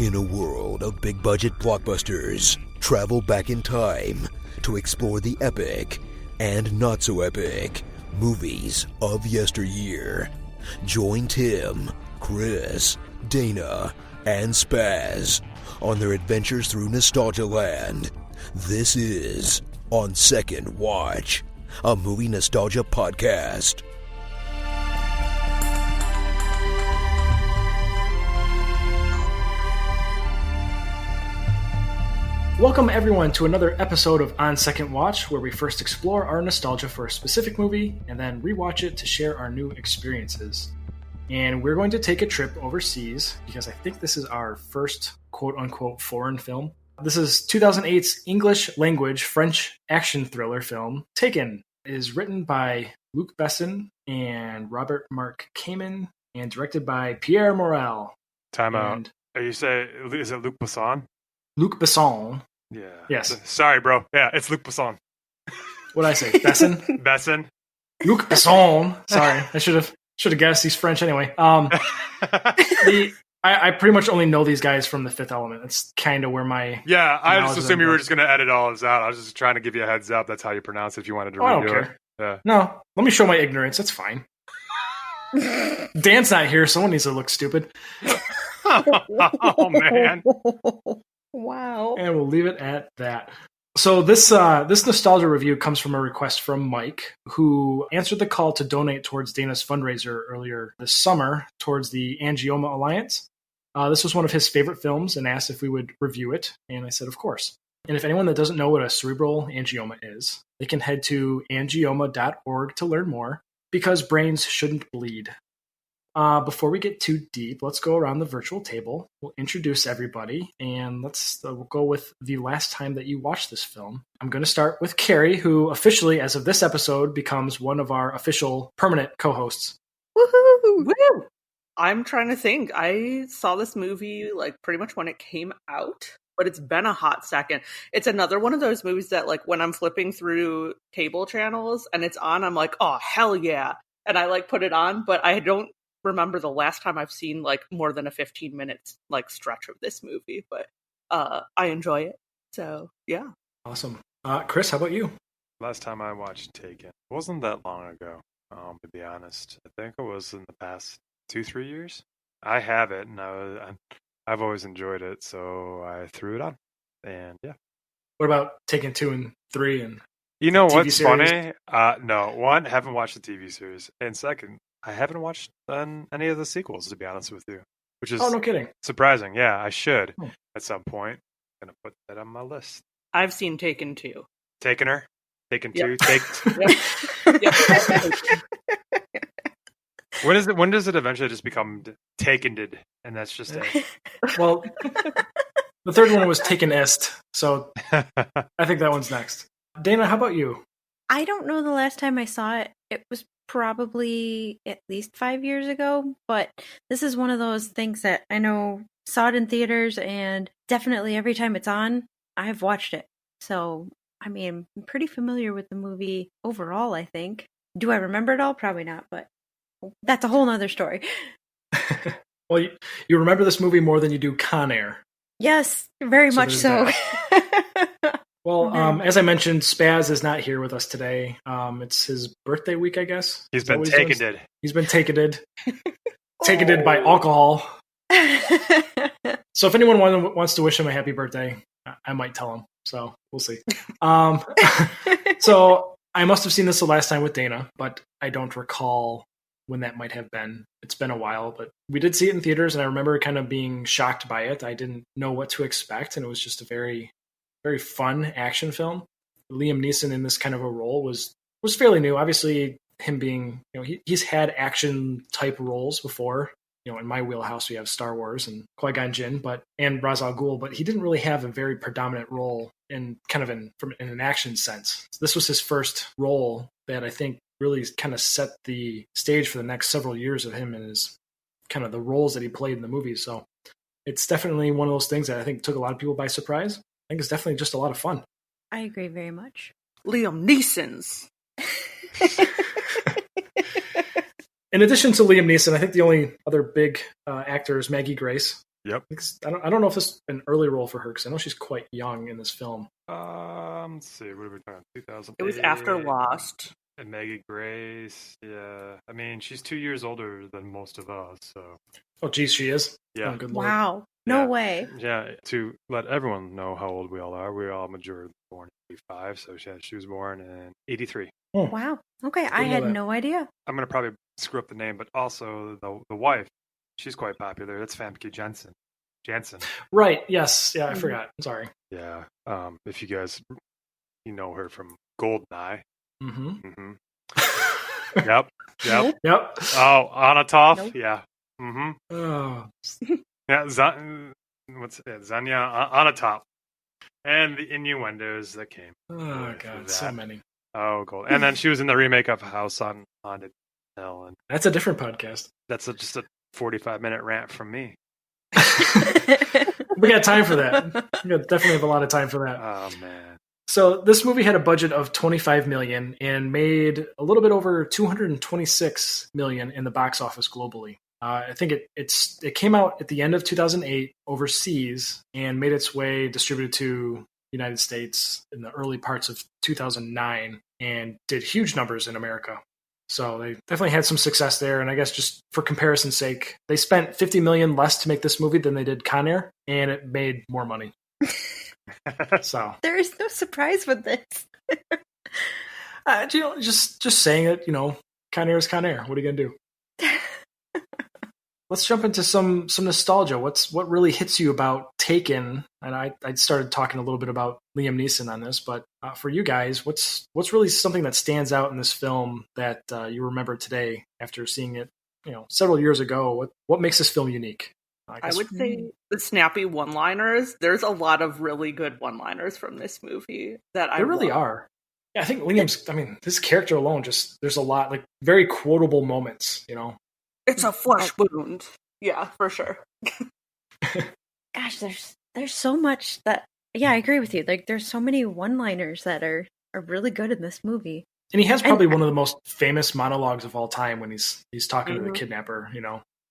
In a world of big-budget blockbusters, travel back in time to explore the epic and not-so-epic movies of yesteryear. Join Tim, Chris, Dana, and Spaz on their adventures through Nostalgia Land. This is On Second Watch, a movie nostalgia podcast. Welcome everyone to another episode of On Second Watch, where we first explore our nostalgia for a specific movie and then rewatch it to share our new experiences. And we're going to take a trip overseas because I think this is our first quote-unquote foreign film. This is 2008's English language French action thriller film, Taken. It is written by Luc Besson and Robert Mark Kamen and directed by Pierre Morel. Time out. Are you saying, is it Luc Besson? Luc Besson. Yeah. Yes. Sorry, bro. Yeah, it's Luc Besson. What did I say? Besson? Besson. Luc Besson. Sorry, I should have guessed. He's French anyway. I pretty much only know these guys from The Fifth Element. That's kind of where my I just assumed you were just going to edit all of this out. I was just trying to give you a heads up. That's how you pronounce it if you wanted to redo I don't care. it. Yeah. No, let me show my ignorance. That's fine. Dan's not here. Someone needs to look stupid. Oh man. Wow. And we'll leave it at that. So this nostalgia review comes from a request from Mike, who answered the call to donate towards Dana's fundraiser earlier this summer towards the Angioma Alliance. This was one of his favorite films and asked if we would review it, and I said, of course. And if anyone that doesn't know what a cerebral angioma is, they can head to angioma.org to learn more, because brains shouldn't bleed. Before we get too deep, let's go around the virtual table. We'll introduce everybody, and we'll go with the last time that you watched this film. I'm going to start with Kari, who officially, as of this episode, becomes one of our official permanent co-hosts. Woohoo! Woo! I'm trying to think. I saw this movie pretty much when it came out, but it's been a hot second. It's another one of those movies that when I'm flipping through cable channels and it's on, I'm like, oh, hell yeah. And I put it on, but I don't remember the last time I've seen more than a 15 minutes stretch of this movie, but I enjoy it. So yeah. Awesome. Chris, how about you? Last time I watched Taken wasn't that long ago, to be honest. I think it was in the past 2-3 years. I have it, and I've always enjoyed it, so I threw it on. And yeah. What about Taken 2 and 3 and you know TV what's series? funny? No, one, haven't watched the TV series, and second, I haven't watched any of the sequels, to be honest with you, which is no kidding. Surprising. Yeah, I should at some point. I'm going to put that on my list. I've seen Taken 2. Taken her? Taken 2? Yep. When does it eventually just become takened? And that's just it. Well, the third one was Taken Est, so I think that one's next. Dana, how about you? I don't know the last time I saw it. It was probably at least 5 years ago, but this is one of those things that I know saw it in theaters, and definitely every time it's on, I've watched it. So, I mean, I'm pretty familiar with the movie overall, I think. Do I remember it all? Probably not, but that's a whole nother story. Well, you remember this movie more than you do Con Air. Yes, very much so. Well, as I mentioned, Spaz is not here with us today. It's his birthday week, I guess. He's been takened. He's been takened. Takened by alcohol. So if anyone wants to wish him a happy birthday, I might tell him. So we'll see. So I must have seen this the last time with Dana, but I don't recall when that might have been. It's been a while, but we did see it in theaters, and I remember kind of being shocked by it. I didn't know what to expect, and it was just a very, very fun action film. Liam Neeson in this kind of a role was fairly new. Obviously, him being, he's had action type roles before. In my wheelhouse, we have Star Wars and Qui-Gon Jinn, and Ra's al Ghul, but he didn't really have a very predominant role in an action sense. So this was his first role that I think really kind of set the stage for the next several years of him and his kind of the roles that he played in the movies. So it's definitely one of those things that I think took a lot of people by surprise. I think it's definitely just a lot of fun. I agree very much. Liam Neeson's. In addition to Liam Neeson, I think the only other big actor is Maggie Grace Yep. I don't know if this is an early role for her because I know she's quite young in this film. Let's see. What are we talking? 2008. It was after Lost. And Maggie Grace. Yeah. I mean, she's 2 years older than most of us. So. Oh, geez, she is. Yeah. Oh, good Lord. Wow. No way. Yeah. To let everyone know how old we all are, we're all majority born in 85. So she was born in 83. Wow. Okay, I had no idea. I'm gonna probably screw up the name, but also the wife. She's quite popular. That's Famke Janssen. Right. Yes. Yeah, I forgot. I'm sorry. Yeah. If you guys, know her from Goldeneye. Mm-hmm. Yep. Yep. Oh, Anatov. Nope. Yeah. Mm-hmm. Oh. Yeah. Zanya Anatov. And the innuendos that came. Oh God, so many. Oh, cool. And then she was in the remake of House on Haunted Hill, and that's a different podcast. That's just a 45-minute rant from me. We got time for that. We definitely have a lot of time for that. Oh man. So this movie had a budget of $25 million and made a little bit over $226 million in the box office globally. I think it came out at the end of 2008 overseas and made its way distributed to the United States in the early parts of 2009 and did huge numbers in America. So they definitely had some success there. And I guess just for comparison's sake, they spent $50 million less to make this movie than they did Con Air, and it made more money. So there is no surprise with this. Just saying it, Con Air is Con Air. What are you gonna do? Let's jump into some nostalgia. What really hits you about Taken? And I started talking a little bit about Liam Neeson on this, but for you guys, what's really something that stands out in this film that you remember today after seeing it, several years ago? What makes this film unique? I would say the snappy one-liners. There's a lot of really good one-liners from this movie that I really are. Yeah, I think Liam's. I mean, this character alone, there's a lot like very quotable moments. It's a flesh wound. Yeah, for sure. Gosh, there's so much that. Yeah, I agree with you. Like, there's so many one-liners that are really good in this movie. And he has probably one of the most famous monologues of all time when he's talking to the kidnapper.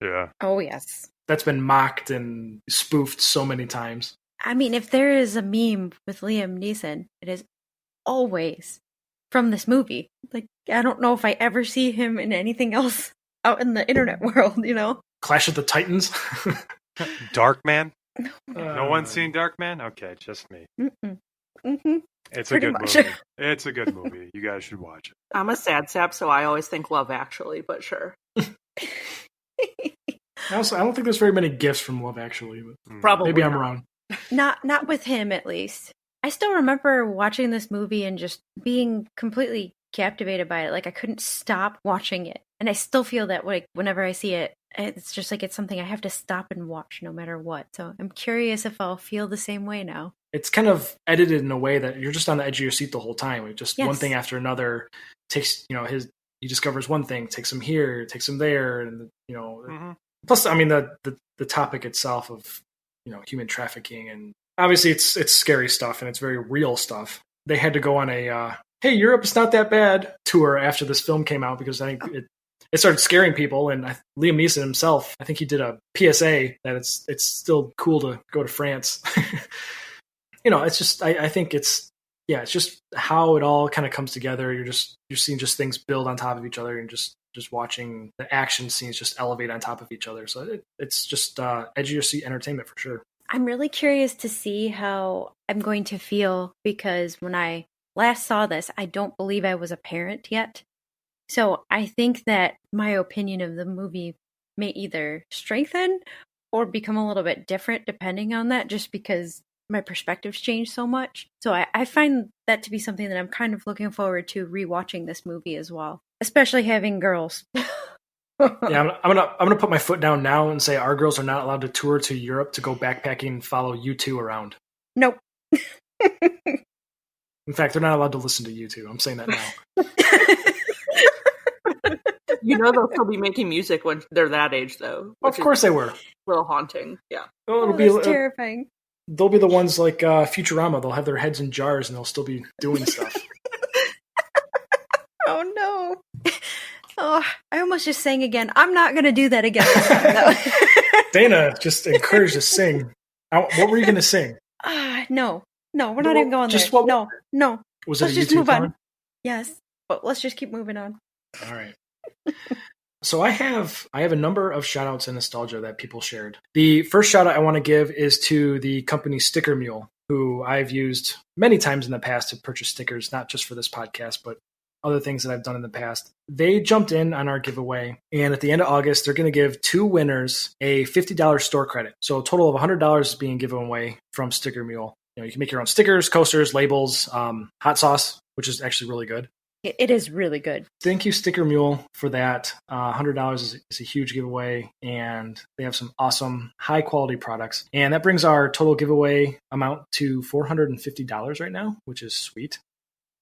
Yeah. Oh yes. That's been mocked and spoofed so many times. I mean, if there is a meme with Liam Neeson, it is always from this movie. Like, I don't know if I ever see him in anything else out in the internet world, Clash of the Titans. Darkman? No one's seen Darkman? Okay, just me. Mm-hmm. It's Pretty a good much. movie. It's a good movie. You guys should watch it. I'm a sad sap, so I always think Love Actually, but sure. I don't think there's very many gifts from Love Actually. But Probably maybe I'm wrong. Not with him, at least. I still remember watching this movie and just being completely captivated by it. Like, I couldn't stop watching it. And I still feel that way whenever I see it. It's just like it's something I have to stop and watch no matter what. So I'm curious if I'll feel the same way now. It's kind of edited in a way that you're just on the edge of your seat the whole time. Just one thing after another takes, he discovers one thing, takes him here, takes him there. And, plus, I mean, the topic itself of, human trafficking, and obviously it's scary stuff and it's very real stuff. They had to go on a, hey, Europe is not that bad tour after this film came out because I think it started scaring people. And Liam Neeson himself, I think he did a PSA that it's still cool to go to France. It's just, I think it's just how it all kind of comes together. You're seeing just things build on top of each other and just watching the action scenes just elevate on top of each other. So it's just edge of your seat entertainment for sure. I'm really curious to see how I'm going to feel because when I last saw this, I don't believe I was a parent yet. So I think that my opinion of the movie may either strengthen or become a little bit different depending on that, just because my perspectives change so much. So I find that to be something that I'm kind of looking forward to rewatching this movie as well, especially having girls. Yeah, I'm gonna put my foot down now and say our girls are not allowed to tour to Europe to go backpacking and follow U2 around. Nope. In fact, they're not allowed to listen to U2. I'm saying that now. They'll still be making music when they're that age, though. Of course they were. A little haunting, yeah. Well, That's terrifying. They'll be the ones like Futurama. They'll have their heads in jars and they'll still be doing stuff. Oh no. Oh, I almost just sang again. I'm not going to do that again this time, though. Dana just encouraged to sing. What were you going to sing? No, we're not even going just there. What, no. Was let's it a just YouTube move song? on. Yes, but let's just keep moving on. All right. So I have a number of shout outs and nostalgia that people shared. The first shout out I want to give is to the company Sticker Mule, who I've used many times in the past to purchase stickers, not just for this podcast, but other things that I've done in the past. They jumped in on our giveaway, and at the end of August, they're going to give 2 winners a $50 store credit. So a total of $100 is being given away from Sticker Mule. You can make your own stickers, coasters, labels, hot sauce, which is actually really good. It is really good. Thank you, Sticker Mule, for that. $100 is a huge giveaway, and they have some awesome, high-quality products. And that brings our total giveaway amount to $450 right now, which is sweet.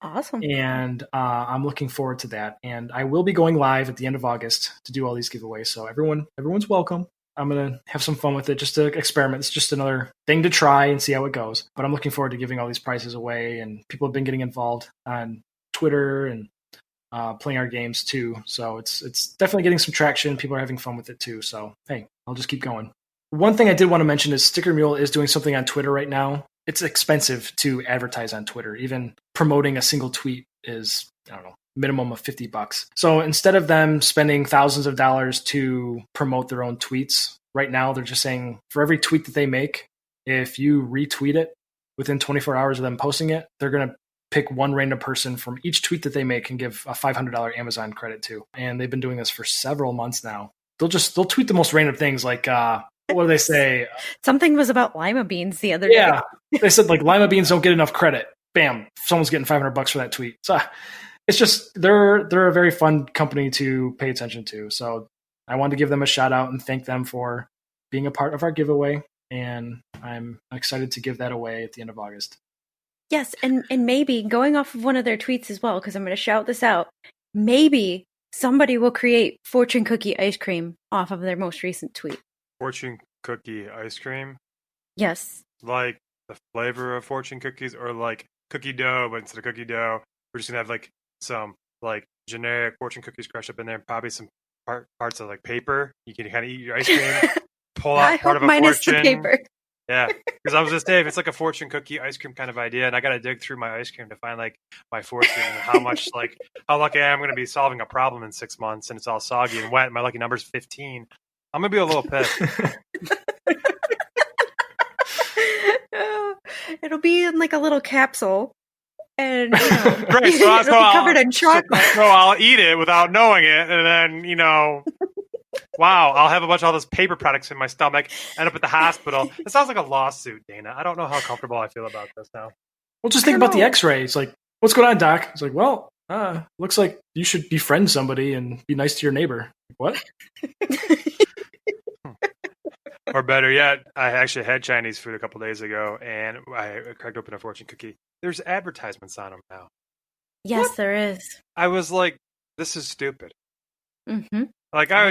Awesome. And I'm looking forward to that. And I will be going live at the end of August to do all these giveaways, so everyone's welcome. I'm going to have some fun with it, just to experiment. It's just another thing to try and see how it goes. But I'm looking forward to giving all these prizes away, and people have been getting involved on Twitter and playing our games too. So it's definitely getting some traction. People are having fun with it too. So, hey, I'll just keep going. One thing I did want to mention is Sticker Mule is doing something on Twitter right now. It's expensive to advertise on Twitter. Even promoting a single tweet is, I don't know, minimum of $50. So instead of them spending thousands of dollars to promote their own tweets, right now they're just saying for every tweet that they make, if you retweet it within 24 hours of them posting it, they're going to pick one random person from each tweet that they make and give a $500 Amazon credit to. And they've been doing this for several months now. They'll tweet the most random things like, what do they say? Something was about lima beans the other day. Yeah. They said like lima beans don't get enough credit. Bam. Someone's getting $500 for that tweet. So it's just, they're a very fun company to pay attention to. So I wanted to give them a shout out and thank them for being a part of our giveaway. And I'm excited to give that away at the end of August. Yes, and maybe going off of one of their tweets as well, because I'm going to shout this out, maybe somebody will create fortune cookie ice cream off of their most recent tweet. Fortune cookie ice cream? Yes. Like the flavor of fortune cookies, or like cookie dough, but instead of cookie dough, we're just going to have like some like generic fortune cookies crushed up in there, and probably some parts of like paper. You can kind of eat your ice cream, pull out part of a fortune. The paper. Yeah, because I was just saying, if it's like a fortune cookie ice cream kind of idea, and I got to dig through my ice cream to find like my fortune and how lucky I am going to be solving a problem in 6 months, and it's all soggy and wet, and my lucky number's 15. I'm going to be a little pissed. It'll be in like a little capsule, and you know, Great, so it'll be covered in chocolate. So I'll eat it without knowing it, and then wow, I'll have a bunch of all those paper products in my stomach, end up at the hospital. It sounds like a lawsuit, Dana. I don't know how comfortable I feel about this now. Well, just think about the x-ray. It's like, what's going on, Doc? It's like, well, looks like you should befriend somebody and be nice to your neighbor. What? Or better yet, I actually had Chinese food a couple days ago, and I cracked open a fortune cookie. There's advertisements on them now. Yes, what? There is. I was like, this is stupid. Mm-hmm. Like I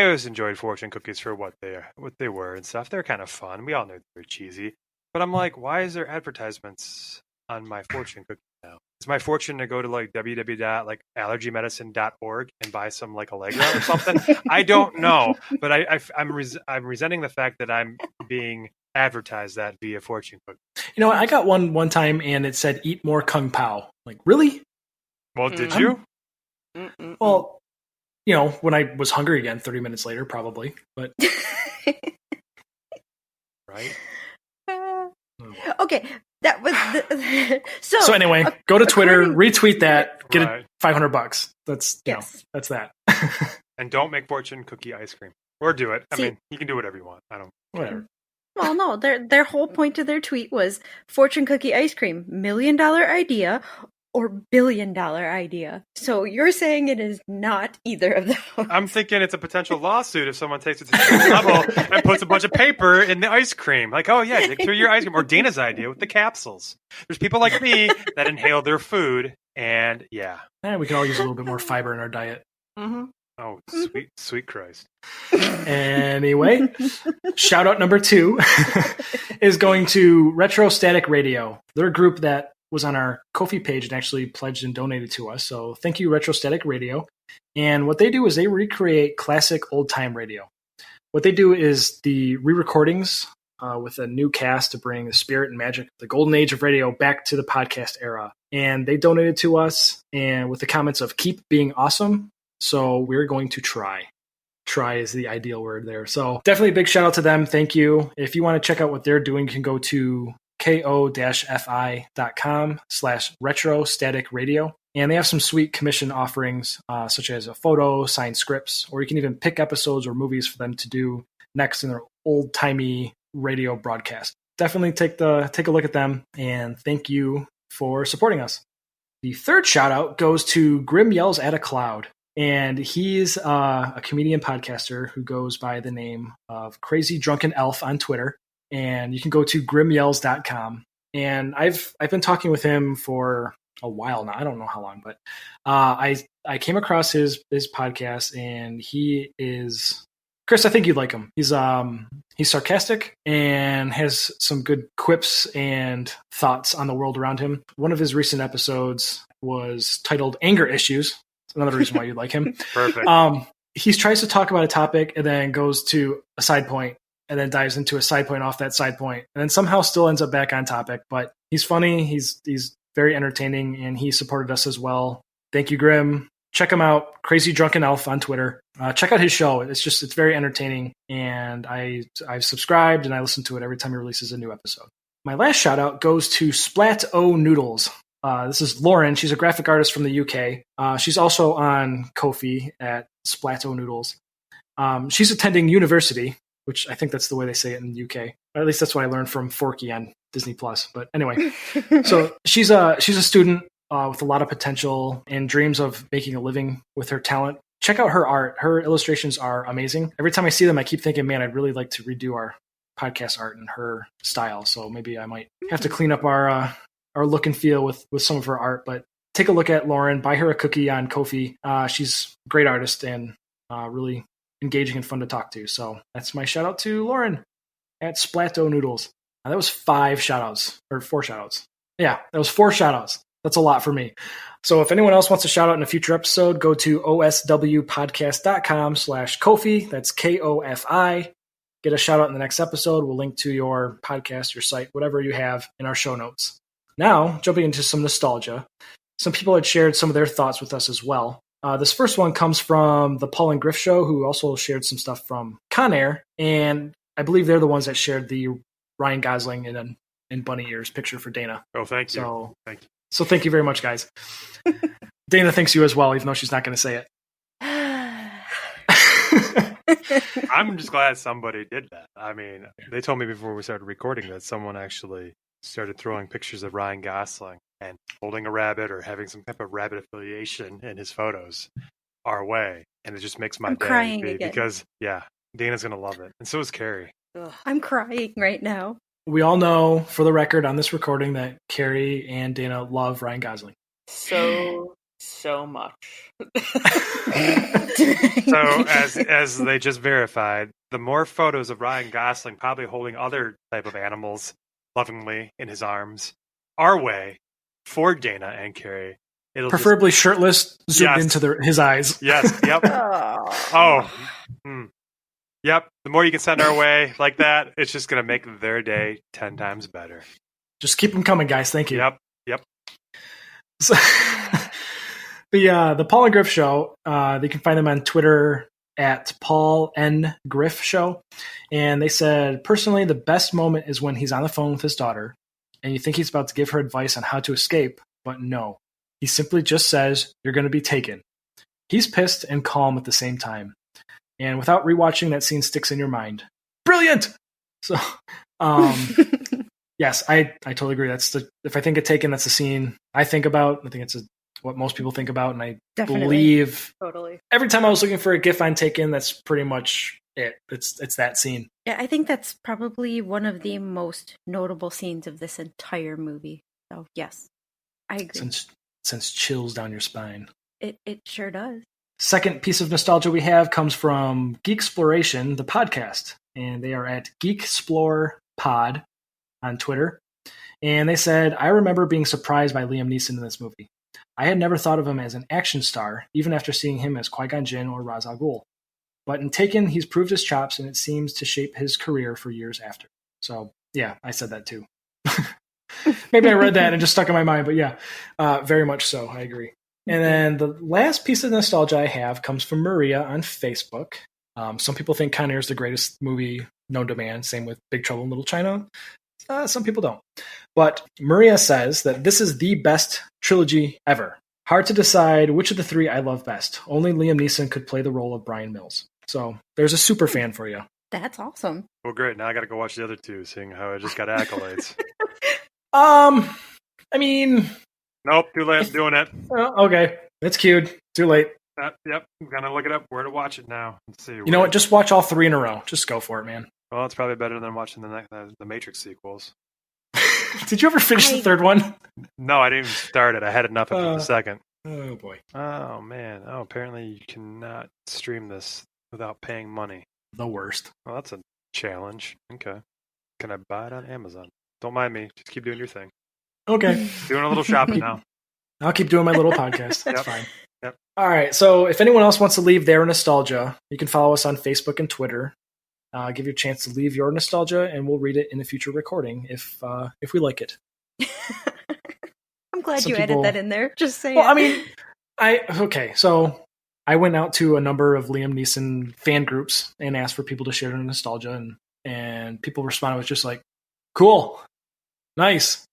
always enjoyed fortune cookies for what they were and stuff. They're kind of fun. We all know they're cheesy, but I'm like, why is there advertisements on my fortune cookie now? It's my fortune to go to like www.allergymedicine.org and buy some like Allegra or something. I don't know, but I'm resenting the fact that I'm being advertised that via fortune cookie. You know what? I got one time and it said "Eat more Kung Pao." Like, really? Well, did you? Well. You know, when I was hungry again 30 minutes later, probably. But right? Okay, that was so anyway, go to Twitter, retweet that, get it $500. That's that's that. And don't make fortune cookie ice cream, or do it. I mean, you can do whatever you want. Whatever. Well, no, their whole point of their tweet was fortune cookie ice cream, $1 million idea or $1 billion idea. So you're saying it is not either of those. I'm thinking it's a potential lawsuit if someone takes it to the next level and puts a bunch of paper in the ice cream. Like, oh yeah, dig through your ice cream. Or Dana's idea with the capsules. There's people like me that inhale their food, and yeah. We can all use a little bit more fiber in our diet. Mm-hmm. Oh, sweet Christ. Anyway, shout out number 2 is going to Retro Static Radio. They're a group that was on our Ko-fi page and actually pledged and donated to us. So thank you, Retro Static Radio. And what they do is they recreate classic old-time radio. What they do is the re-recordings with a new cast to bring the spirit and magic of the golden age of radio back to the podcast era. And they donated to us and with the comments of keep being awesome. So we're going to try. Try is the ideal word there. So definitely a big shout out to them. Thank you. If you want to check out what they're doing, you can go to ko-fi.com/retro-static-radio. And they have some sweet commission offerings, such as a photo, signed scripts, or you can even pick episodes or movies for them to do next in their old-timey radio broadcast. Definitely take a look at them, and thank you for supporting us. The third shout-out goes to Grim Yells at a Cloud, and he's a comedian podcaster who goes by the name of Crazy Drunken Elf on Twitter, and you can go to grimyells.com. And I've been talking with him for a while now. I don't know how long, but I came across his podcast, and he is Chris. I think you'd like him. He's sarcastic and has some good quips and thoughts on the world around him. One of his recent episodes was titled "Anger Issues." It's another reason why you'd like him. Perfect. He tries to talk about a topic and then goes to a side point and then dives into a side point off that side point, and then somehow still ends up back on topic. But he's funny. He's very entertaining, and he supported us as well. Thank you, Grim. Check him out, Crazy Drunken Elf on Twitter. Check out his show. It's very entertaining, and I've subscribed and I listen to it every time he releases a new episode. My last shout out goes to Splat-O Noodles. This is Lauren. She's a graphic artist from the UK. She's also on Ko-fi at Splat-O Noodles. She's attending university, which I think that's the way they say it in the UK. Or at least that's what I learned from Forky on Disney Plus. But anyway, so she's a student with a lot of potential and dreams of making a living with her talent. Check out her art. Her illustrations are amazing. Every time I see them, I keep thinking, man, I'd really like to redo our podcast art in her style. So maybe I might have to clean up our look and feel with some of her art. But take a look at Lauren. Buy her a cookie on Ko-fi. She's a great artist and really engaging and fun to talk to. So that's my shout out to Lauren at Splat-O Noodles. That was 5 shout outs or 4 shout outs. Yeah, that was 4 shout outs. That's a lot for me. So if anyone else wants to shout out in a future episode, go to oswpodcast.com/Ko-fi. That's KOFI. Get a shout out in the next episode. We'll link to your podcast, your site, whatever you have in our show notes. Now, jumping into some nostalgia. Some people had shared some of their thoughts with us as well. This first one comes from the Paul and Griff Show, who also shared some stuff from Con Air, and I believe they're the ones that shared the Ryan Gosling in bunny ears picture for Dana. Oh, thank you. So thank you very much, guys. Dana thanks you as well, even though she's not going to say it. I'm just glad somebody did that. I mean, they told me before we started recording that someone actually started throwing pictures of Ryan Gosling and holding a rabbit or having some type of rabbit affiliation in his photos our way. And it just makes my day crying again. Because, yeah, Dana's going to love it. And so is Kari. Ugh. I'm crying right now. We all know, for the record, on this recording, that Kari and Dana love Ryan Gosling. So much. So, as they just verified, the more photos of Ryan Gosling probably holding other type of animals lovingly in his arms our way for Dana and Kari, it'll preferably shirtless, zoomed into his eyes. Yes. Yep. Yep. The more you can send our way like that, it's just going to make their day 10 times better. Just keep them coming, guys. Thank you. Yep. So, the Paul and Griff Show, they can find them on Twitter at Paul N. Griff Show. And they said, personally, the best moment is when he's on the phone with his daughter and you think he's about to give her advice on how to escape, but no. He simply just says, you're going to be taken. He's pissed and calm at the same time. And without rewatching, that scene sticks in your mind. Brilliant! So, yes, I totally agree. If I think of Taken, that's the scene I think about. I think it's what most people think about, and I believe totally. Every time I was looking for a GIF on Taken, that's pretty much it. It's that scene. Yeah, I think that's probably one of the most notable scenes of this entire movie. So yes, I agree. Sends chills down your spine. It sure does. Second piece of nostalgia we have comes from Geeksploration, the podcast, and they are at GeekSplorePod on Twitter. And they said, I remember being surprised by Liam Neeson in this movie. I had never thought of him as an action star, even after seeing him as Qui-Gon Jinn or Ra's al Ghul. But in Taken, he's proved his chops, and it seems to shape his career for years after. So, yeah, I said that too. Maybe I read that and it just stuck in my mind, but yeah, very much so. I agree. And then the last piece of nostalgia I have comes from Maria on Facebook. Some people think Con Air is the greatest movie known to man. Same with Big Trouble in Little China. Some people don't. But Maria says that this is the best trilogy ever. Hard to decide which of the three I love best. Only Liam Neeson could play the role of Bryan Mills. So there's a super fan for you. That's awesome. Well, great. Now I got to go watch the other two, seeing how I just got accolades. I mean... Nope, too late. I'm doing it. Okay, it's queued. Too late. Yep, I'm going to look it up where to watch it now. Let's see. You know what? Just watch all three in a row. Just go for it, man. Well, it's probably better than watching the Matrix sequels. Did you ever finish the third one? No, I didn't even start it. I had enough after the second. Oh, boy. Oh, man. Oh, apparently you cannot stream this without paying money. The worst. Well, that's a challenge. Okay. Can I buy it on Amazon? Don't mind me. Just keep doing your thing. Okay. Doing a little shopping now. I'll keep doing my little podcast. That's fine. Yep. All right. So if anyone else wants to leave their nostalgia, you can follow us on Facebook and Twitter. Give you a chance to leave your nostalgia, and we'll read it in a future recording if we like it. I'm glad you added that in there. Just saying. Well, I mean, so I went out to a number of Liam Neeson fan groups and asked for people to share their nostalgia, and people responded with just like, cool, nice,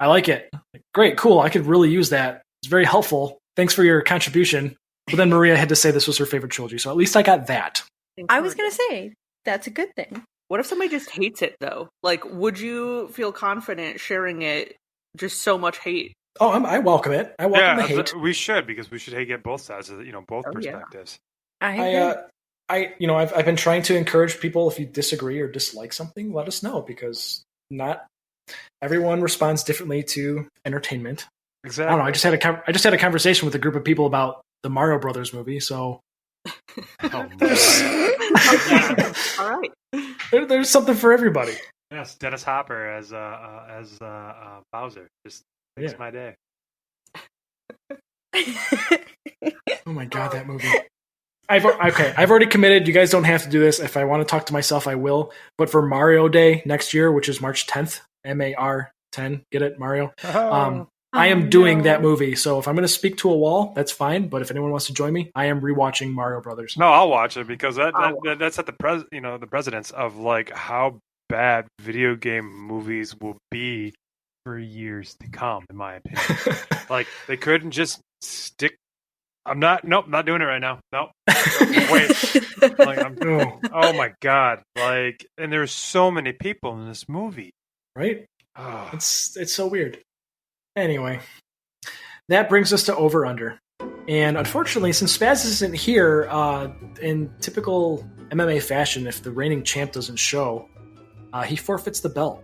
I like it. Like, great, cool, I could really use that. It's very helpful. Thanks for your contribution. But then Maria had to say this was her favorite trilogy, so at least I got that. I was going to say, that's a good thing. What if somebody just hates it, though? Like, would you feel confident sharing it, just so much hate? Oh, I welcome it. I welcome the hate. We should, because we should get both sides of it, both perspectives. Yeah. I've been trying to encourage people, if you disagree or dislike something, let us know, because not everyone responds differently to entertainment. Exactly. I don't know. I just had a conversation with a group of people about the Mario Brothers movie, so Oh, all right. There's something for everybody. Yes, Dennis Hopper as Bowser just makes my day. Oh my god, that movie! I've already committed. You guys don't have to do this. If I want to talk to myself, I will. But for Mario Day next year, which is March 10th, MAR 10, get it, Mario? I am doing that movie. So if I'm going to speak to a wall, that's fine. But if anyone wants to join me, I am rewatching Mario Brothers. No, I'll watch it, because that's at the precedence of like how bad video game movies will be for years to come, in my opinion. Like, they couldn't just stick. Not doing it right now. Nope. Wait. Like, oh my god. Like, and there's so many people in this movie. Right? Oh. It's so weird. Anyway, that brings us to Over Under. And unfortunately, since Spaz isn't here, in typical MMA fashion, if the reigning champ doesn't show, he forfeits the belt.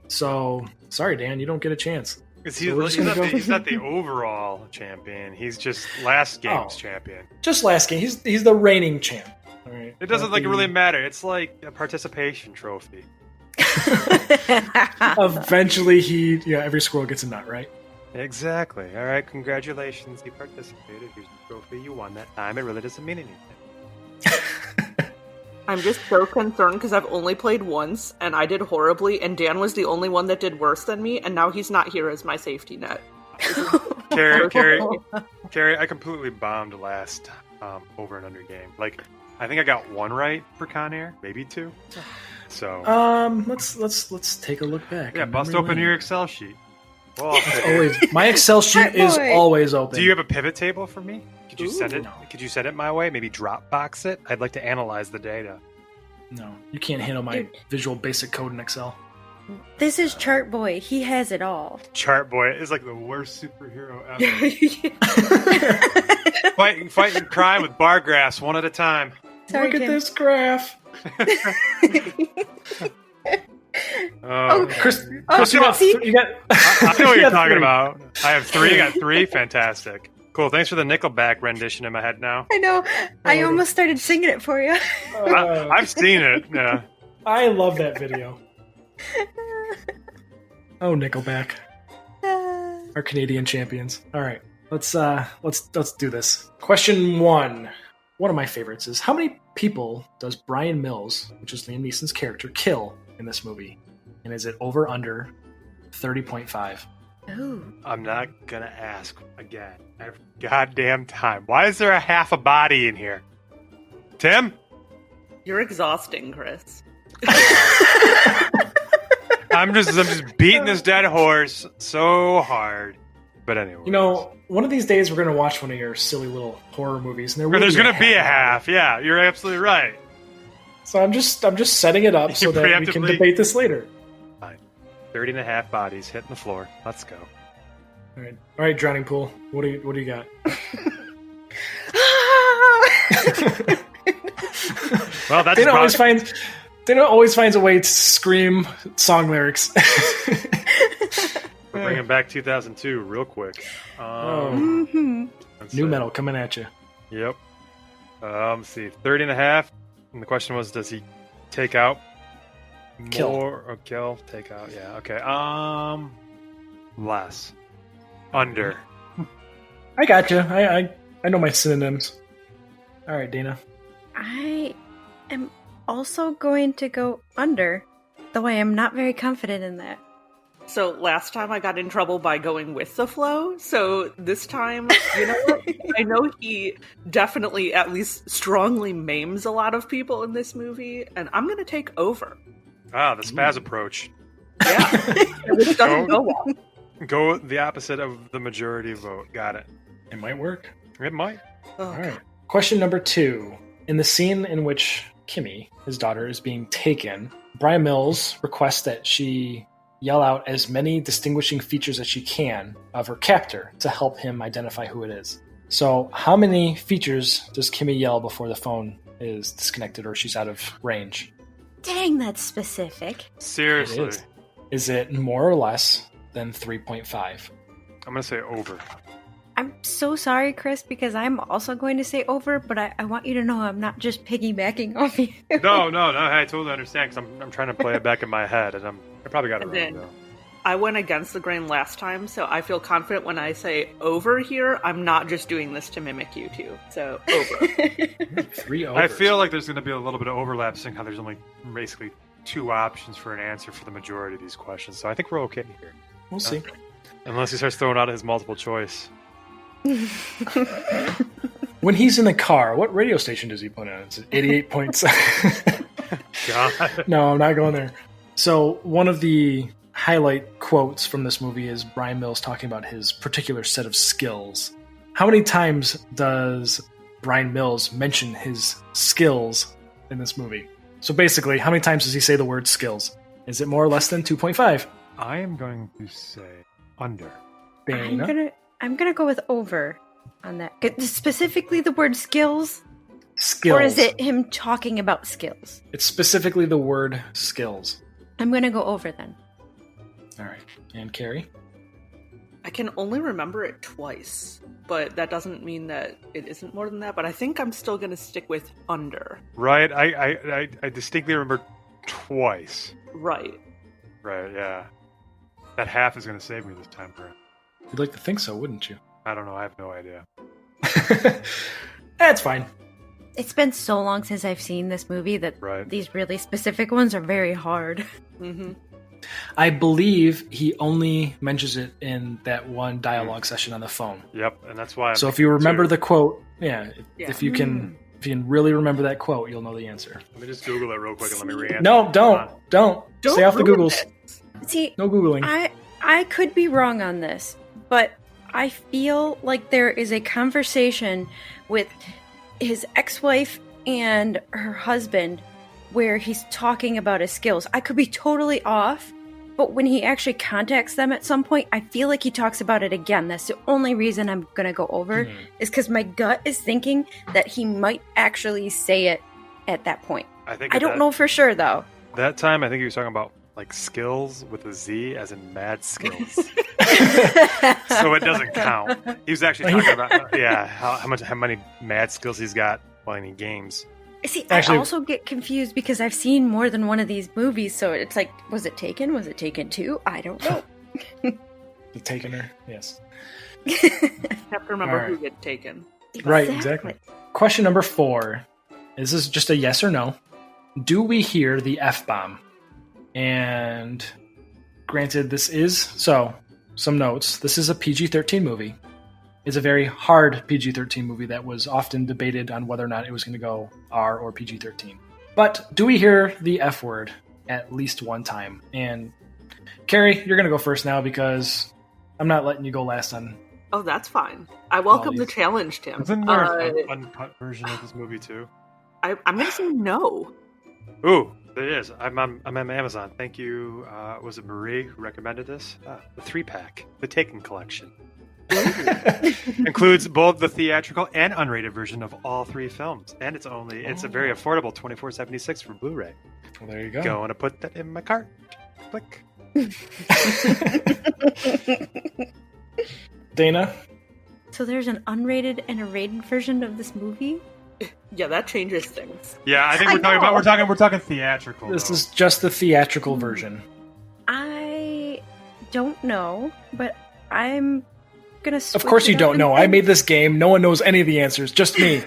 So, sorry, Dan, you don't get a chance. He's not the overall champion. He's just last game's champion. Just last game. He's the reigning champ. All right. It doesn't really matter. It's like a participation trophy. Eventually, every squirrel gets a nut, right? Exactly. All right, congratulations. You participated. Here's the trophy. You won that time. It really doesn't mean anything. I'm just so concerned because I've only played once, and I did horribly, and Dan was the only one that did worse than me, and now he's not here as my safety net. Kari, I completely bombed last Over and Under game. Like, I think I got one right for Con Air, maybe two. So let's take a look back. Yeah, bust open your Excel sheet. Well, my Excel sheet is always open. Do you have a pivot table for me? Could you send it? No. Could you send it my way? Maybe Dropbox it. I'd like to analyze the data. No, you can't handle my Visual Basic code in Excel. This is Chart Boy. He has it all. Chart Boy is like the worst superhero ever. Fighting crime with bar graphs one at a time. Sorry, Look Tim. at this graph. Chris, you got. I know what you're talking about. I have three. I got three. Fantastic. Cool. Thanks for the Nickelback rendition in my head now. I know. I almost started singing it for you. I've seen it. Yeah. I love that video. Oh, Nickelback. Our Canadian champions. All right. let's do this. Question 1. One of my favorites is, how many people does Bryan Mills, which is Liam Neeson's character, kill in this movie? And is it over under 30.5? Ooh. I'm not gonna ask again. Every goddamn time. Why is there a half a body in here? Tim? You're exhausting, Chris. I'm just beating this dead horse so hard. But anyway. One of these days we're going to watch one of your silly little horror movies, and there's going to be a half. Yeah, you're absolutely right. So I'm just setting it up so that we can debate this later. Fine. 30 and a half bodies hitting the floor. Let's go. All right, Drowning Pool. What do you got? Well, that's Dana always finds a way to scream song lyrics. We're bringing back 2002 real quick. New metal coming at you. Yep. Let's see. 30 and a half. And the question was, does he take out Kill. more or kill? Take out. Yeah. Okay. Less. Under. I got you. I know my synonyms. All right, Dana. I am also going to go under, though I am not very confident in that. So last time I got in trouble by going with the flow. So this time, you know what? I know he definitely, at least strongly, maims a lot of people in this movie, and I'm going to take over. Ah, the Spaz approach. Yeah. This doesn't go well. Go the opposite of the majority vote. Got it. It might work. It might. Oh, All right. Question number 2. In the scene in which Kimmy, his daughter, is being taken, Bryan Mills requests that she yell out as many distinguishing features as she can of her captor to help him identify who it is. So how many features does Kimmy yell before the phone is disconnected or she's out of range? Dang, that's specific. Seriously. It is it more or less than 3.5? I'm going to say over. I'm so sorry, Chris, because I'm also going to say over, but I want you to know I'm not just piggybacking off you. No, I totally understand, because I'm trying to play it back in my head, and I probably got it wrong, though. I went against the grain last time, so I feel confident when I say over here, I'm not just doing this to mimic you two. So, over. 3 overs. I feel like there's going to be a little bit of overlap, seeing how there's only basically 2 options for an answer for the majority of these questions, so I think we're okay here. We'll see. Unless he starts throwing out his multiple choice. When he's in the car, what radio station does he put on? It's 88.7. God. No, I'm not going there. So one of the highlight quotes from this movie is Bryan Mills talking about his particular set of skills. How many times does Bryan Mills mention his skills in this movie? So basically, how many times does he say the word skills? Is it more or less than 2.5? I am going to say under. Dana? I'm gonna go with over on that. Specifically the word skills? Skills. Or is it him talking about skills? It's specifically the word skills. I'm gonna go over then. All right. And Kari? I can only remember it twice, but that doesn't mean that it isn't more than that. But I think I'm still going to stick with under. Right. I distinctly remember twice. Right. Right, yeah. That half is going to save me this time around. You'd like to think so, wouldn't you? I don't know. I have no idea. That's fine. It's been so long since I've seen this movie that these really specific ones are very hard. Mm-hmm. I believe he only mentions it in that one dialogue session on the phone. Yep, and that's why. So if you remember the quote, if you can really remember that quote, you'll know the answer. Let me just Google it real quick and let me re-answer. No, don't. Stay off the Googles. See, no Googling. I could be wrong on this, but I feel like there is a conversation with his ex-wife and her husband where he's talking about his skills. I could be totally off, but when he actually contacts them at some point, I feel like he talks about it again. That's the only reason I'm going to go over, is because my gut is thinking that he might actually say it at that point. I don't know for sure, though. That time, I think he was talking about like skills with a Z, as in mad skills. So it doesn't count. He was actually talking about how many mad skills he's got playing games. See, I also get confused because I've seen more than one of these movies, so it's like, was it Taken? Was it Taken 2? I don't know. The Takener, yes. Have to remember All right. who get taken. Right, exactly. Question number 4. This is just a yes or no. Do we hear the F-bomb? And granted, this is... So, some notes. This is a PG-13 movie. It's a very hard PG-13 movie that was often debated on whether or not it was going to go R or PG-13. But do we hear the F word at least one time? And Kari, you're going to go first now because I'm not letting you go last on... Oh, that's fine. I welcome the these. challenge, Tim. Isn't there an uncut version of this movie too? I'm going to say no. Ooh, there is. I'm on Amazon. Thank you. Was it Marie who recommended this? The 3-pack, the Taken collection. Includes both the theatrical and unrated version of all 3 films, and it's a very affordable $24.76 for Blu-ray. Well, there you go. Going to put that in my cart. Click. Dana? So there's an unrated and a rated version of this movie? Yeah, that changes things. Yeah, I think we're talking theatrical. This though. is just the theatrical version. I don't know, but I'm gonna switch Of course you it up don't and know. I made this game. No one knows any of the answers. Just me.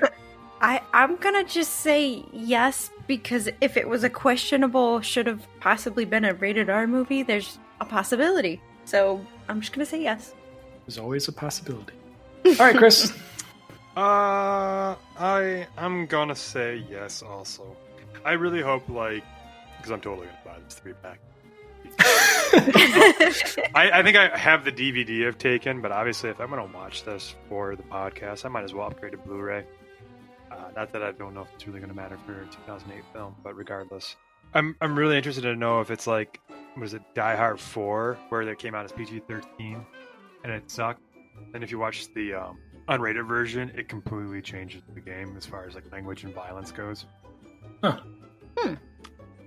I'm gonna just say yes, because if it was a questionable, should have possibly been a rated R movie, there's a possibility. So I'm just gonna say yes. There's always a possibility. All right, Chris. I'm gonna say yes also. I really hope, because I'm totally gonna buy this 3-pack. I think I have the DVD of Taken, but obviously if I'm gonna watch this for the podcast, I might as well upgrade to Blu-ray. Not that I don't know if it's really gonna matter for a 2008 film, but regardless. I'm really interested to know if it's Die Hard 4, where they came out as PG-13, and it sucked. And if you watch the unrated version, it completely changes the game as far as language and violence goes. Huh.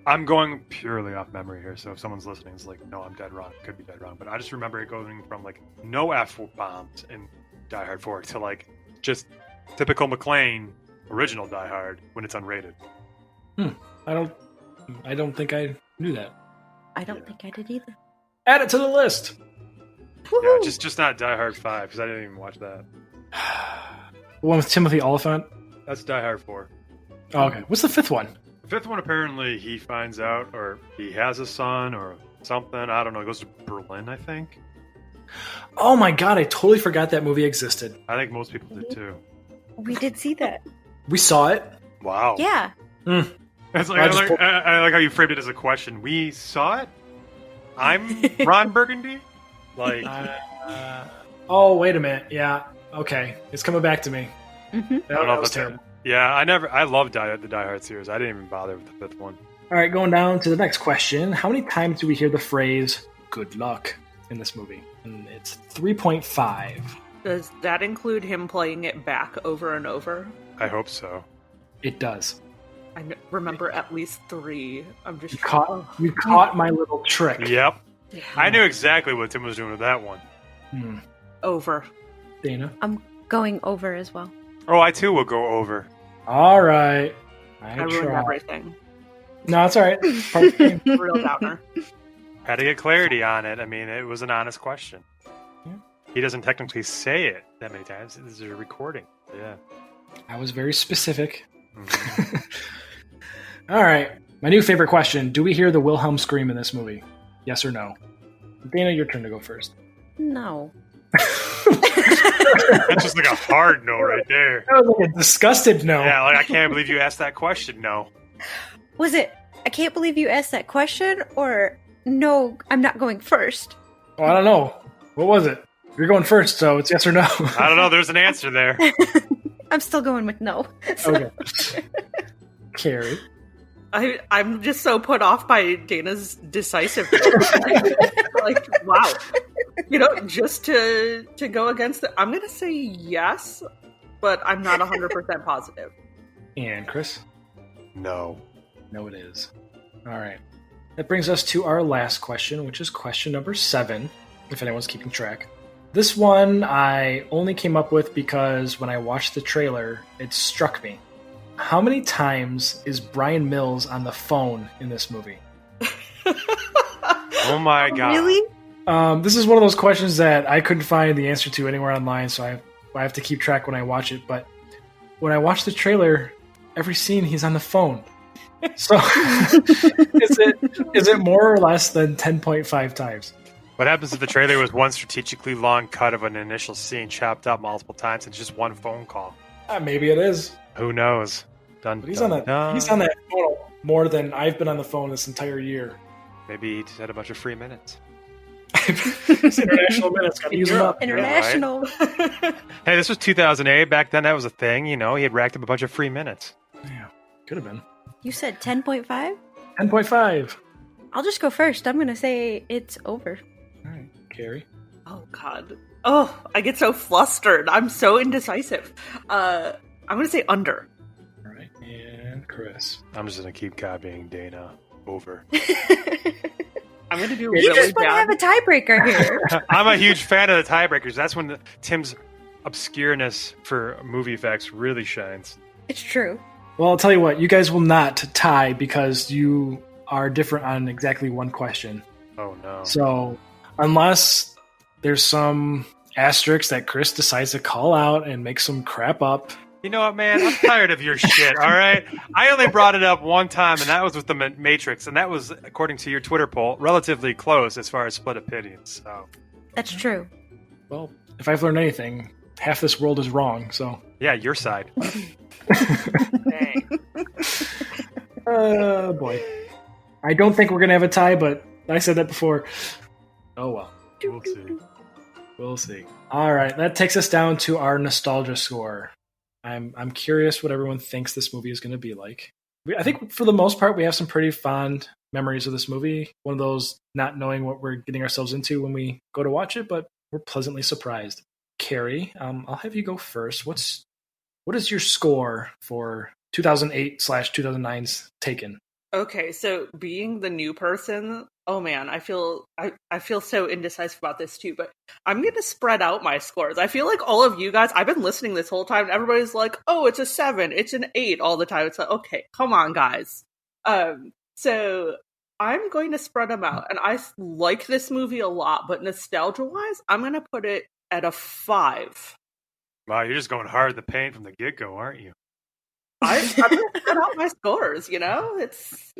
I'm going purely off memory here, so if someone's listening, it's no, I'm dead wrong. Could be dead wrong, but I just remember it going from no F-bombs in Die Hard 4 to just typical McClane original Die Hard when it's unrated. I don't think I knew that. I don't think I did either. Add it to the list. Yeah, just not Die Hard 5, because I didn't even watch that. The one with Timothy Oliphant? That's Die Hard 4. Oh, okay. What's the 5th one? The 5th one, apparently, he finds out, or he has a son, or something. I don't know. He goes to Berlin, I think. Oh my god, I totally forgot that movie existed. I think most people did, too. We did see that. We saw it. Wow. Yeah. It's I like how you framed it as a question. We saw it? I'm Ron Burgundy? Oh, wait a minute. Yeah. Okay. It's coming back to me. Mm-hmm. That was terrible. Yeah, I love the Die Hard series. I didn't even bother with the 5th one. All right, going down to the next question. How many times do we hear the phrase "good luck" in this movie? And it's 3.5. Does that include him playing it back over and over? I hope so. It does. I remember at least 3. I'm just You caught my little trick. Yep. Yeah. I knew exactly what Tim was doing with that one. Over. Dana? I'm going over as well. Oh, I too will go over. All right. I ruined everything. No, it's all right. Part of the game. Real downer. Had to get clarity on it. I mean, it was an honest question. Yeah. He doesn't technically say it that many times. This is a recording. Yeah. I was very specific. Mm-hmm. All right. My new favorite question. Do we hear the Wilhelm scream in this movie? Yes or no? Dana, your turn to go first. No. That's just a hard no right there. That was a disgusted no. Yeah, I can't believe you asked that question, no. Was it, I can't believe you asked that question, or no, I'm not going first? Well, I don't know. What was it? You're going first, so it's yes or no. I don't know. There's an answer there. I'm still going with no. Okay. Kari. I'm just so put off by Dana's decisiveness. Wow. Just to go against it, I'm going to say yes, but I'm not 100% positive. And Chris? No. No, it is. All right. That brings us to our last question, which is question number 7, if anyone's keeping track. This one I only came up with because when I watched the trailer, it struck me. How many times is Bryan Mills on the phone in this movie? Oh my god. Really? This is one of those questions that I couldn't find the answer to anywhere online, so I have to keep track when I watch it. But when I watch the trailer, every scene he's on the phone. So is it more or less than 10.5 times? What happens if the trailer was one strategically long cut of an initial scene chopped up multiple times and just one phone call? Maybe it is. Who knows? But he's on that phone more than I've been on the phone this entire year. Maybe he just had a bunch of free minutes. It's international minutes. Gotta use them up. International. Hey, this was 2008. Back then, that was a thing. You know, he had racked up a bunch of free minutes. Yeah, could have been. You said 10.5? 10.5. I'll just go first. I'm going to say it's over. All right, Kari. Oh, God. Oh, I get so flustered. I'm so indecisive. I'm going to say under. All right, and Chris. I'm just going to keep copying Dana. Over. I'm going to do You really just want to bad. have a tiebreaker here. I'm a huge fan of the tiebreakers. That's when Tim's obscureness for movie effects really shines. It's true. Well, I'll tell you what. You guys will not tie because you are different on exactly one question. Oh, no. So, unless there's some asterisk that Chris decides to call out and make some crap up. You know what, man? I'm tired of your shit, all right? I only brought it up one time, and that was with the Matrix, and that was, according to your Twitter poll, relatively close as far as split opinions. So, That's true. Well, if I've learned anything, half this world is wrong, so. yeah, your side. Dang. Boy. I don't think we're going to have a tie, but I said that before. Oh, well. We'll see. We'll see. All right, that takes us down to our nostalgia score. I'm curious what everyone thinks this movie is going to be like. I think for the most part, we have some pretty fond memories of this movie. One of those not knowing what we're getting ourselves into when we go to watch it, but we're pleasantly surprised. Kari, I'll have you go first. What is your score for 2008/2009's Taken? Okay, so being the new person, oh man, I feel so indecisive about this too, but I'm gonna spread out my scores. I feel like all of you guys, I've been listening this whole time, and everybody's like, oh, it's a 7, it's an 8 all the time. It's like, okay, come on, guys. So I'm going to spread them out, and I like this movie a lot, but nostalgia-wise, I'm gonna put it at a 5. Wow, you're just going hard in the paint from the get-go, aren't you? I'm gonna spread out my scores, you know? It's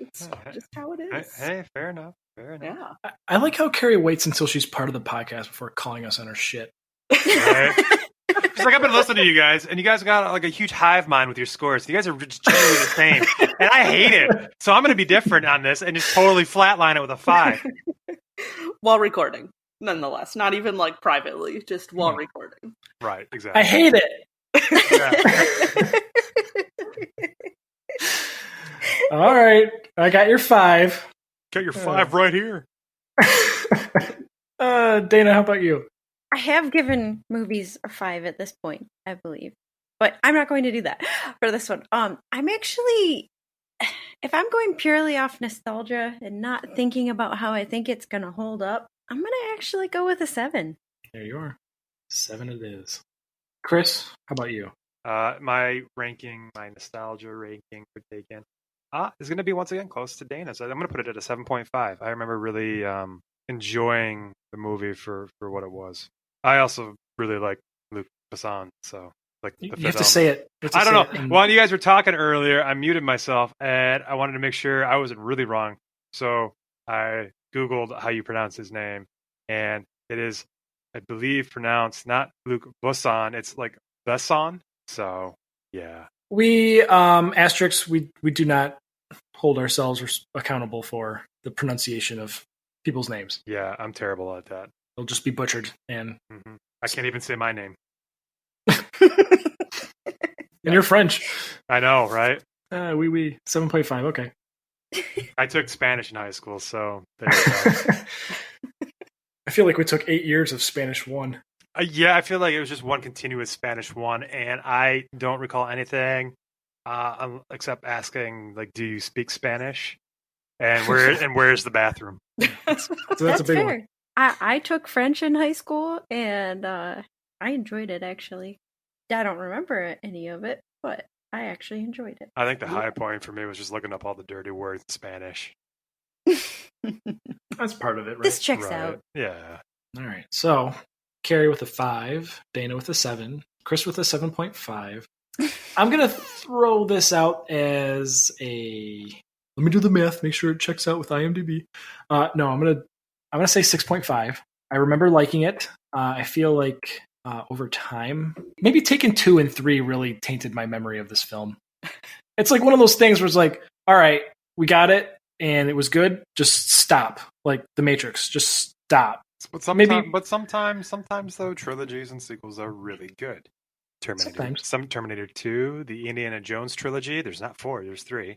just how it is. Hey, fair enough. Fair enough. Yeah. I like how Kari waits until she's part of the podcast before calling us on her shit. Right? It's like I've been listening to you guys, and you guys got like a huge hive mind with your scores. You guys are just generally the same, and I hate it. So I'm going to be different on this and just totally flatline it with a 5. While recording, nonetheless. Not even like privately, just while recording. Right, exactly. I hate it. Yeah. All right, I got your 5. Got your 5 right here. Dana, how about you? I have given movies a 5 at this point, I believe. But I'm not going to do that for this one. I'm actually, if I'm going purely off nostalgia and not thinking about how I think it's going to hold up, I'm going to actually go with a 7. There you are. 7 it is. Chris, how about you? My nostalgia ranking for Taken is going to be once again close to Dana. So I'm going to put it at a 7.5. I remember really enjoying the movie for what it was. I also really like Luc Besson, so like the You have to say it. I don't know. While you guys were talking earlier, I muted myself, and I wanted to make sure I wasn't really wrong. So I Googled how you pronounce his name, and it is, I believe, pronounced not Luc Besson. It's like Besson. So yeah. We asterisks. We do not hold ourselves accountable for the pronunciation of people's names. Yeah, I'm terrible at that. They'll just be butchered, and I can't even say my name. and you're French. I know, right? We 7.5. Okay. I took Spanish in high school, so there you go. I feel like we took 8 years of Spanish 1. Yeah, I feel like it was just one continuous Spanish 1, and I don't recall anything except asking, like, "Do you speak Spanish?" And where's the bathroom? So that's a big fair. one. I took French in high school, and I enjoyed it, actually. I don't remember any of it, but I actually enjoyed it. I think the high point for me was just looking up all the dirty words in Spanish. That's part of it, right? This checks Right. out. Yeah. All right. So, Kari with a 5, Dana with a 7, Chris with a 7.5. I'm going to throw this out as a... Let me do the math, make sure it checks out with IMDb. No, I'm going to say 6.5. I remember liking it. I feel like over time, maybe Taken 2 and 3 really tainted my memory of this film. It's like one of those things where it's like, all right, we got it, and it was good. Just stop. Like The Matrix, just stop. But sometimes though, trilogies and sequels are really good. Terminator 2, the Indiana Jones trilogy. There's not 4, there's 3.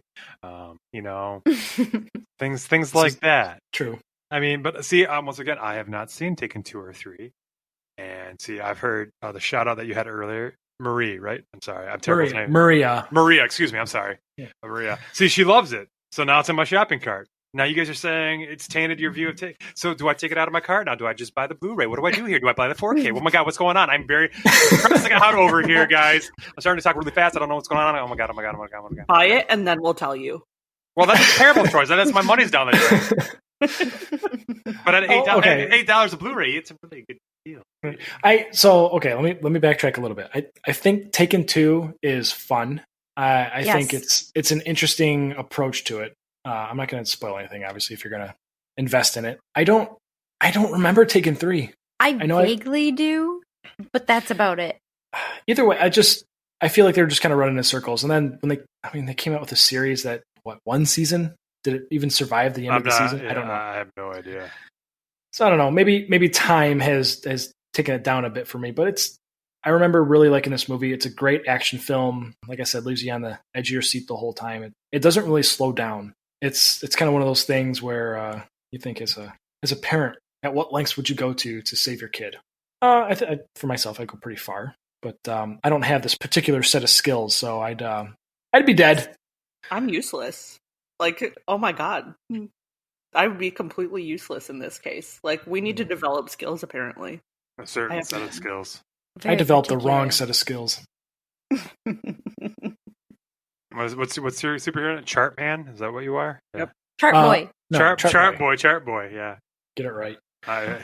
Things like that. True. I mean, but see, once again, I have not seen Taken 2 or 3, and see, I've heard the shout out that you had earlier, Marie, right? I'm sorry, I'm terrible with names. Maria, excuse me, I'm sorry. Yeah. Maria. See, she loves it, so now it's in my shopping cart. Now you guys are saying it's tainted your view of So do I take it out of my cart now? Do I just buy the Blu-ray? What do I do here? Do I buy the 4K? Oh my God, what's going on? I'm very pressing out over here, guys. I'm starting to talk really fast. I don't know what's going on. Oh my God. Buy it, and then we'll tell you. Well, that's a terrible choice. That's my money's down the drain. But at $8 a Blu-ray, it's a really good deal. Let me backtrack a little bit. I think Taken 2 is fun. I think it's an interesting approach to it. I'm not going to spoil anything, obviously, if you're going to invest in it. I don't remember Taken 3. I vaguely do, but that's about it. Either way, I feel like they're just kind of running in circles. And then when they came out with a series that, one season? Did it even survive the end of the season? I don't know. I have no idea. So I don't know. Maybe time has taken it down a bit for me, but I remember really liking this movie. It's a great action film. Like I said, leaves you on the edge of your seat the whole time. It doesn't really slow down. It's kind of one of those things where you think as a parent, at what lengths would you go to save your kid? For myself, I go pretty far, but I don't have this particular set of skills, so I'd be dead. I'm useless. Like, oh my God, I would be completely useless in this case. Like, we need to develop skills, apparently. A certain set of skills. I developed the wrong set of skills. What's your superhero? Chart Man? Is that what you are? Yep. Chart Boy. No, Chart Boy. Yeah. Get it right.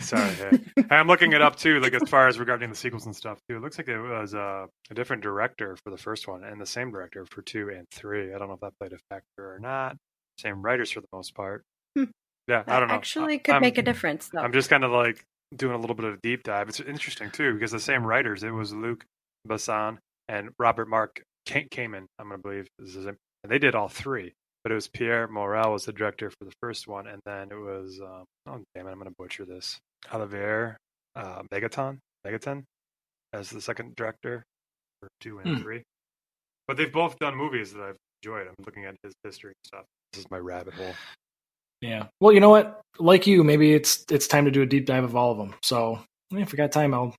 Sorry. Yeah. I'm looking it up too. Like as far as regarding the sequels and stuff too. It looks like it was a different director for the first one and the same director for 2 and 3. I don't know if that played a factor or not. Same writers for the most part. Yeah, I don't know. Actually, could make a difference though. I'm just kind of like doing a little bit of a deep dive. It's interesting too because the same writers. It was Luc Besson and Robert Mark Kamen, I'm going to believe this is him. And they did all 3, but it was Pierre Morel was the director for the first one, and then it was I'm going to butcher this. Olivier Megaton as the second director for 2 and 3. But they've both done movies that I've enjoyed. I'm looking at his history and stuff. This is my rabbit hole. Yeah. Well, you know what? Like you, maybe it's time to do a deep dive of all of them. So if we got time, I'll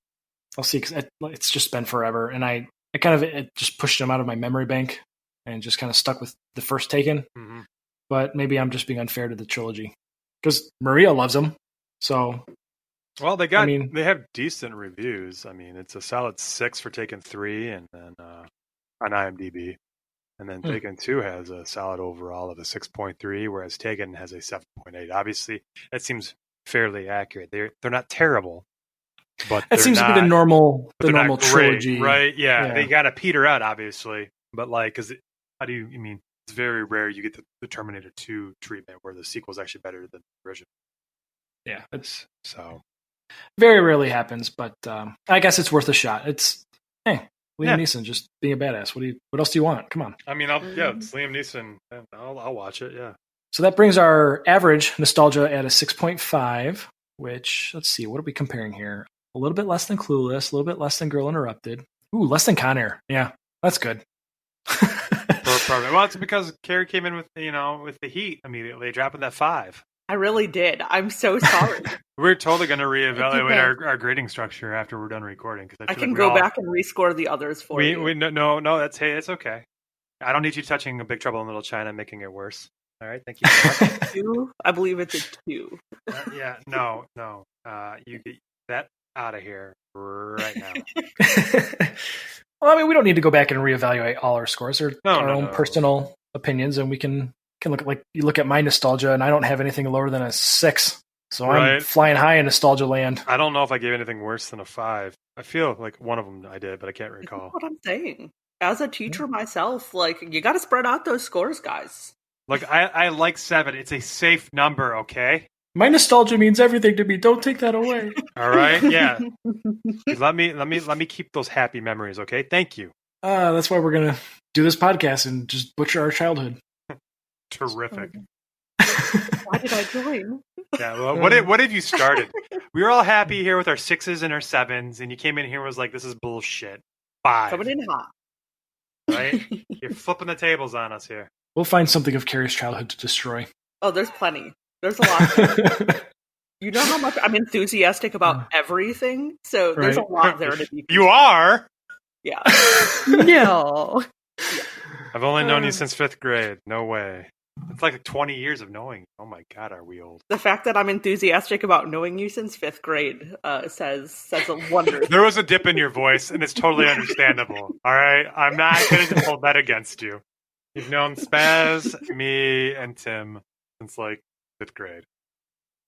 see. Cause it's just been forever, and I just pushed them out of my memory bank and just kind of stuck with the first Taken. Mm-hmm. But maybe I'm just being unfair to the trilogy because Maria loves them. So, well, they have decent reviews. I mean, it's a solid 6 for Taken 3, and then on IMDb, and then Taken 2 has a solid overall of a 6.3, whereas Taken has a 7.8. Obviously, that seems fairly accurate. They're not terrible. But that seems to be the normal trilogy, right? Yeah, they got to peter out, obviously. But because it's very rare you get the Terminator 2 treatment where the sequel is actually better than the original. Yeah, it's so very rarely happens, but I guess it's worth a shot. It's Liam Neeson just being a badass. What else do you want? Come on. I mean, it's Liam Neeson. I'll watch it. Yeah. So that brings our average nostalgia at a 6.5. Which let's see, what are we comparing here? A little bit less than Clueless, a little bit less than Girl Interrupted. Ooh, less than Con Air. Yeah, that's good. Well, it's because Kari came in with the heat immediately, dropping that 5. I really did. I'm so sorry. We're totally going to reevaluate our grading structure after we're done recording. I can go back and rescore the others for you. No, it's okay. I don't need you touching a Big Trouble in Little China, making it worse. All right, thank you. 2? I believe it's a 2. No. You get that out of here right now. Well, I mean, we don't need to go back and reevaluate all our scores. They're our own personal opinions, and we can can you look at my nostalgia, and I don't have anything lower than a 6. So I'm Right. flying high in nostalgia land. I don't know if I gave anything worse than a 5. I feel like one of them I did, but I can't recall. That's what I'm saying. As a teacher myself, like, you got to spread out those scores, guys. Like I like 7. It's a safe number, okay? My nostalgia means everything to me. Don't take that away. All right, yeah. let me keep those happy memories, okay? Thank you. That's why we're gonna do this podcast and just butcher our childhood. Terrific. Why did I join? Yeah. Well, what have you started? We were all happy here with our 6s and our 7s, and you came in here and was like, "This is bullshit." 5. Coming in hot. Right? You're flipping the tables on us here. We'll find something of Kari's childhood to destroy. Oh, there's plenty. There's a lot. You know how much I'm enthusiastic about everything, so there's a lot there to be. You are? Yeah. No. I've only known you since 5th grade. No way. It's like 20 years of knowing. Oh my God, are we old? The fact that I'm enthusiastic about knowing you since 5th grade says a wonder. There was a dip in your voice, and it's totally understandable. All right? I'm not going to hold that against you. You've known Spaz, me, and Tim since like 5th grade.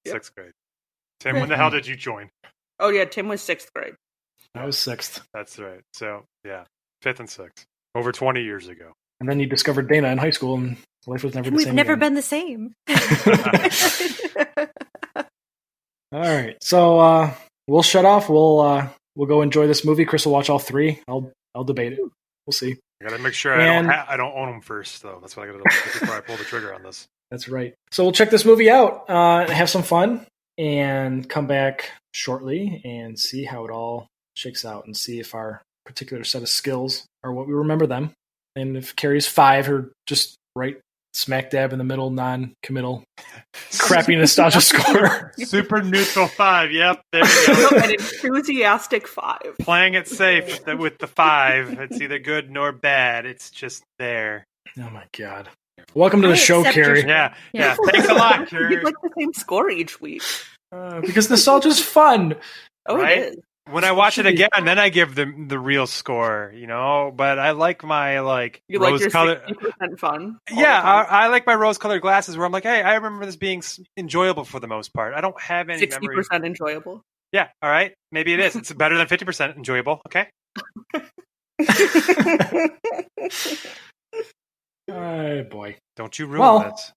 Yep. 6th grade. Tim, when the hell did you join? Oh yeah, Tim was 6th grade. I was 6th. That's right. So, yeah, 5th and 6th. Over 20 years ago. And then you discovered Dana in high school, and life was never the We've same. never again. been the same. All right, so we'll shut off. We'll go enjoy this movie. Chris will watch all 3. I'll debate it. We'll see. I gotta make sure And- I don't own them first, though. That's what I gotta do before I pull the trigger on this. That's right. So we'll check this movie out and have some fun, and come back shortly and see how it all shakes out, and see if our particular set of skills are what we remember them, and if Kari's 5 are just right smack dab in the middle, non-committal, crappy nostalgia score. Super neutral 5. Yep, there we go. An enthusiastic 5. Playing it safe with the 5. It's either good nor bad. It's just there. Oh my God! Welcome to the I show, accept your- Kari. Yeah. Yeah. Thanks a lot, You'd Kari. like the same score each week. Because nostalgia's fun. Oh, Right? it is. When I watch it Should be. again, then I give them the real score, you know. But I like my You like your rose-colored. 60% fun. all the Yeah, time. I like my rose-colored glasses where I'm like, hey, I remember this being enjoyable for the most part. I don't have any 60% memory. enjoyable. Yeah, all right, maybe it is. It's better than 50% enjoyable. Okay. Oh boy. Don't you ruin Well- that.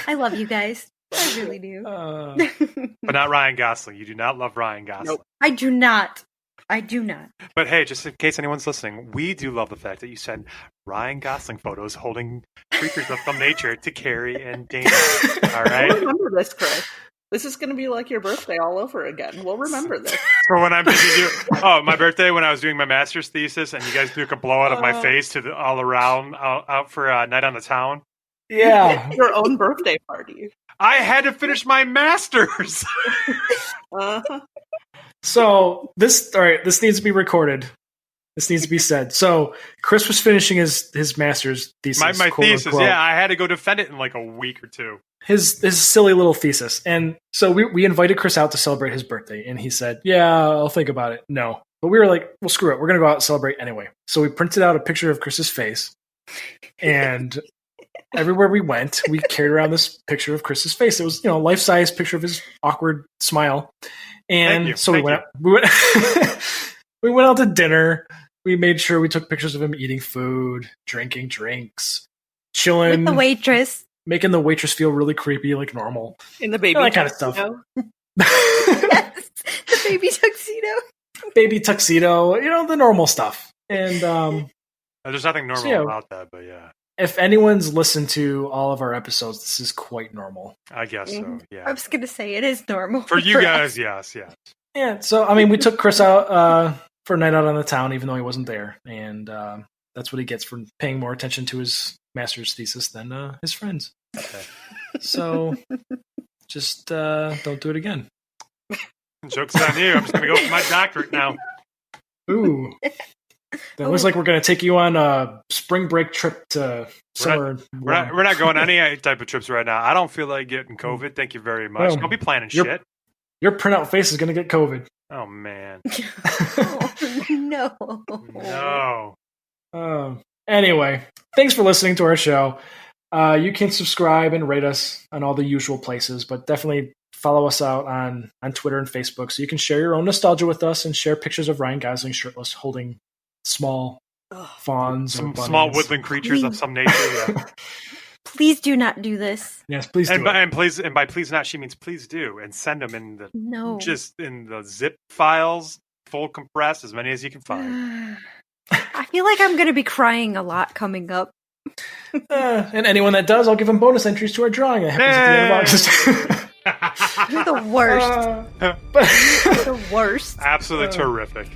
I love you guys. I really do. But not Ryan Gosling. You do not love Ryan Gosling. Nope. I do not. I do not. But hey, just in case anyone's listening, we do love the fact that you send Ryan Gosling photos holding creatures from nature to Kari and Dana. All We'll right. remember this, Chris. This is going to be like your birthday all over again. We'll remember this. For when I'm busy my birthday when I was doing my master's thesis, and you guys took a blowout of my face to all around out for a night on the town. Yeah. Your own birthday party. I had to finish my master's. Uh-huh. So this needs to be recorded. This needs to be said. So Chris was finishing his master's thesis. my quote thesis, unquote. yeah, I had to go defend it in like a week or two. His silly little thesis. And so we invited Chris out to celebrate his birthday, and he said, "Yeah, I'll think about it." No. But we were like, well, screw it. We're going to go out and celebrate anyway. So we printed out a picture of Chris's face, and everywhere we went, we carried around this picture of Chris's face. It was, life-size picture of his awkward smile. Thank you. And so we went we went out to dinner. We made sure we took pictures of him eating food, drinking drinks, chilling, With the waitress. making the waitress feel really creepy, like normal. In the baby That kind of tuxedo. Yes. The baby tuxedo. Baby tuxedo, the normal stuff. And There's nothing normal yeah. about that, but yeah, if anyone's listened to all of our episodes, this is quite normal. I guess so. Mhm. I Yeah, was going to say it is normal. for you us. guys, yes. Yeah, so I mean, we took Chris out for a night out on the town, even though he wasn't there, and that's what he gets for paying more attention to his master's thesis than his friends. Okay. So just don't do it again. Joke's on you. I'm just gonna go for my doctorate now. Ooh, that looks like we're gonna take you on a spring break trip to somewhere. We're not going on any type of trips right now. I don't feel like getting COVID. Thank you very much. Well, Don't be planning you're- shit. Your printout face is gonna get COVID. Oh man, Oh, no. no. Anyway, thanks for listening to our show. You can subscribe and rate us on all the usual places, but definitely follow us out on Twitter and Facebook so you can share your own nostalgia with us and share pictures of Ryan Gosling shirtless holding small fawns, some or bunnies. small woodland creatures of some nature. Yeah. Please do not do this. Yes, please do. And by please not, she means please do, and send them in the just in the zip files, full compressed, as many as you can find. I feel like I'm going to be crying a lot coming up. And anyone that does, I'll give them bonus entries to our drawing that happens at the end of August. You're the worst. You're the worst. Absolutely terrific.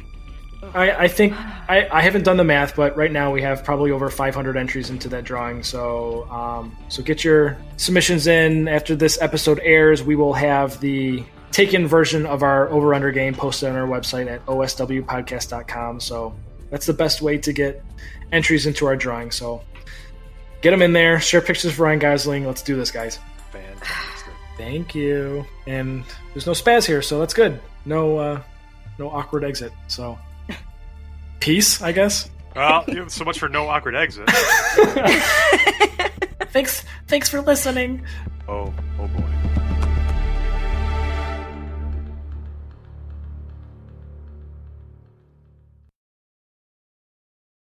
I think I haven't done the math, but right now we have probably over 500 entries into that drawing. So so get your submissions in. After this episode airs, we will have the taken version of our over-under game posted on our website at oswpodcast.com. So that's the best way to get entries into our drawing. So get them in there. Share pictures of Ryan Gosling. Let's do this, guys. Fantastic. Thank you. And there's no Spaz here, so that's good. No awkward exit. So peace, I guess. Well, so much for no awkward exit. Thanks for listening. Oh boy.